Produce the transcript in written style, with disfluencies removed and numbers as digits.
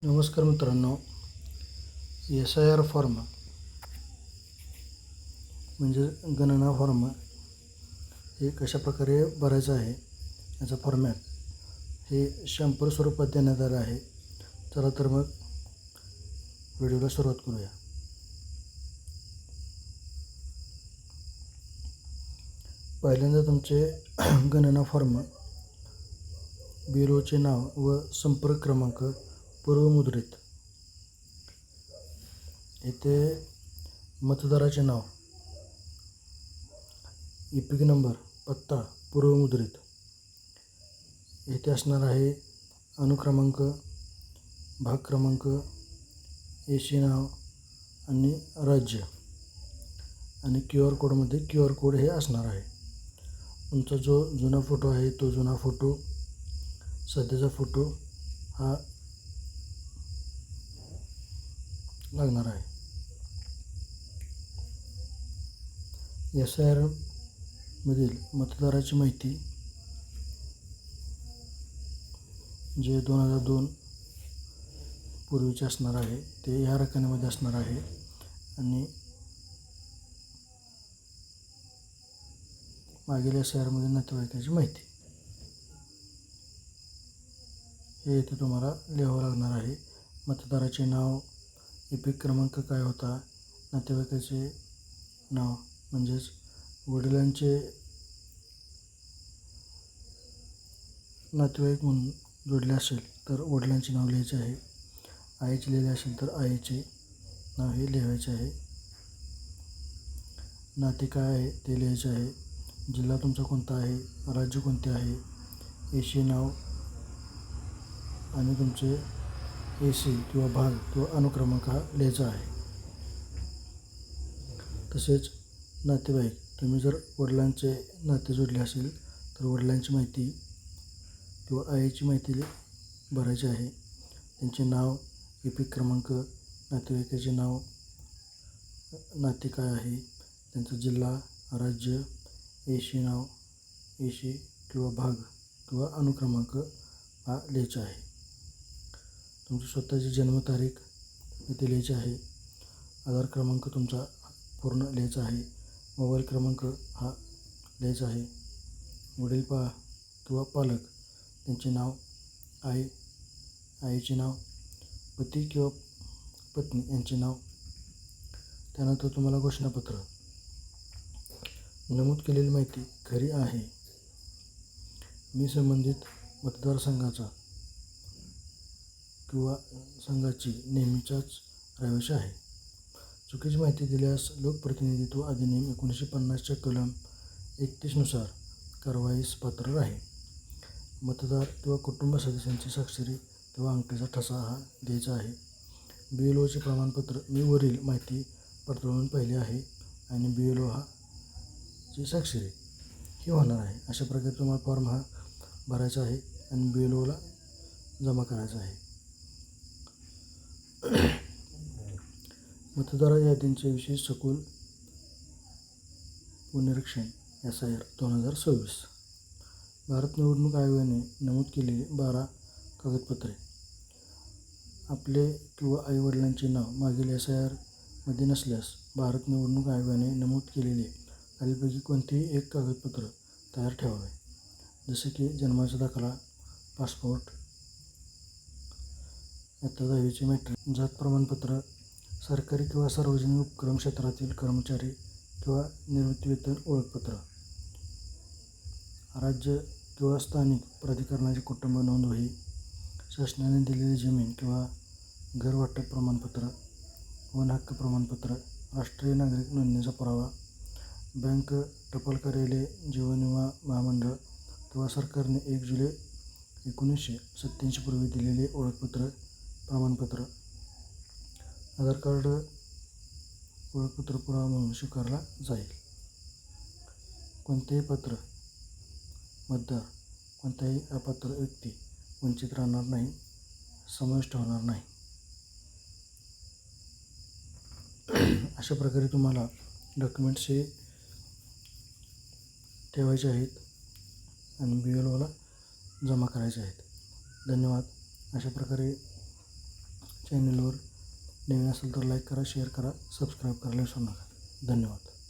नमस्कार मित्रांनो, SIR form म्हणजे गणना फॉर्म हे कशाप्रकारे भरायचं आहे याचा फॉर्मॅट हे शॅम्पल स्वरूपात देण्यात आलं आहे. चला तर मग व्हिडिओला सुरुवात करूया. पहिल्यांदा तुमचे गणना फॉर्म, BLOचे नाव व संपर्क क्रमांक पूर्वमुद्रित. येथे मतदाराचे नाव, EPIC नंबर, पत्ता पूर्वमुद्रित. येथे असणार आहे अनुक्रमांक, भाग क्रमांक, AC नाव आणि राज्य, आणि QR कोडमध्ये QR कोड हे असणार आहे. तुमचा जो जुना फोटो आहे तो जुना फोटो, सध्याचा फोटो हा लागणार आहे. SIR मधील मतदाराची माहिती जे 2002 पूर्वीचे असणार आहे ते या रकान्यामध्ये असणार आहे. आणि मागील SIR मधील नातेवाईकाची माहिती हे इथे तुम्हाला लिहावं लागणार आहे. मतदाराचे नाव, EPIC क्रमांक काय होता, नातेवाईकाचे नाव म्हणजेच वडिलांचे नातेवाईक म्हणून जोडले असेल तर वडिलांचे नाव लिहायचे आहे. आईचे लिहिले असेल तर आईचे नाव हे लिहायचे आहे. नाते काय आहे ते लिहायचे आहे. जिल्हा तुमचा कोणता आहे, राज्य कोणते आहे, AC नाव आणि तुमचे AC किंवा भाग किंवा अनुक्रमांक हा लिहायचा आहे. तसेच नातेवाईक, तुम्ही जर वडिलांचे नाते जोडले असेल तर वडिलांची माहिती किंवा आईची माहिती भरायची आहे. त्यांचे नाव, EPIC क्रमांक, नातेवाईकाचे नाव, नाते काय आहे, त्यांचा जिल्हा, राज्य, AC नाव, AC किंवा भाग किंवा अनुक्रमांक हा लिहायचा आहे. तुमची स्वतःची जन्मतारीख इथे लिहायची आहे. आधार क्रमांक तुमचा पूर्ण लिहायचा आहे. मोबाईल क्रमांक हा लिहायचा आहे. वडील किंवा पालक त्यांचे नाव, आईचे नाव, पती किंवा पत्नी यांचे नाव. त्यानंतर तुम्हाला घोषणापत्र, नमूद केलेली माहिती खरी आहे. मी संबंधित मतदारसंघाचा किंवा संघाची नेहमीचाच रहिवासी आहे. चुकीची माहिती दिल्यास लोकप्रतिनिधित्व अधिनियम 1950च्या कलम 31 नुसार कारवाईस पात्र राहील. मतदार किंवा कुटुंब सदस्यांची स्वाक्षरी किंवा अंगठीचा ठसा हा द्यायचा आहे. BLOचे प्रमाणपत्र, मी वरील माहिती पडताळून पाहिली आहे आणि BLO हा ची स्वाक्षरी ही होणार आहे. अशा प्रकारे तुम्हाला फॉर्म हा भरायचा आहे आणि BLOला जमा करायचा आहे. मतदार यादींचे विशेष सखोल पुनरीक्षण SIR 2026. भारत निवडणूक आयोगाने नमूद केलेली 12 कागदपत्रे. आपले किंवा आईवडिलांचे नाव मागील SIR मध्ये नसल्यास भारत निवडणूक आयोगाने नमूद केलेले खालीलपैकी कोणतेही एक कागदपत्र तयार ठेवावे. जसे की जन्माचा दाखला, पासपोर्ट, इयत्ता 10वीचे मॅट्रिक, जात प्रमाणपत्र, सरकारी किंवा सार्वजनिक उपक्रम क्षेत्रातील कर्मचारी किंवा निवृत्तीवेतन ओळखपत्र, राज्य किंवा स्थानिक प्राधिकरणाचे कुटुंब नोंद वही, शासनाने दिलेली जमीन किंवा घर वाटप प्रमाणपत्र, वन हक्क प्रमाणपत्र, राष्ट्रीय नागरिक नोंदणीचा पुरावा, बँक, टपाल कार्यालय, जीवन विमा महामंडळ किंवा सरकारने 1 जुलै 1987 पूर्वी दिलेले ओळखपत्र प्रमाणपत्र, आधार कार्ड ओळखपत्र पुरावा म्हणून स्वीकारला जाईल. कोणतेही पात्र मतदार, कोणताही अपात्र व्यक्ती वंचित राहणार नाही, समाविष्ट होणार नाही. अशा प्रकारे तुम्हाला डॉक्युमेंट्स हे ठेवायचे आहेत आणि BLOला जमा करायचे आहेत. धन्यवाद. अशा प्रकारे चॅनलवर नवीन असेल तर लाईक करा, शेअर करा, सबस्क्राईब करायला विसरू नका. धन्यवाद.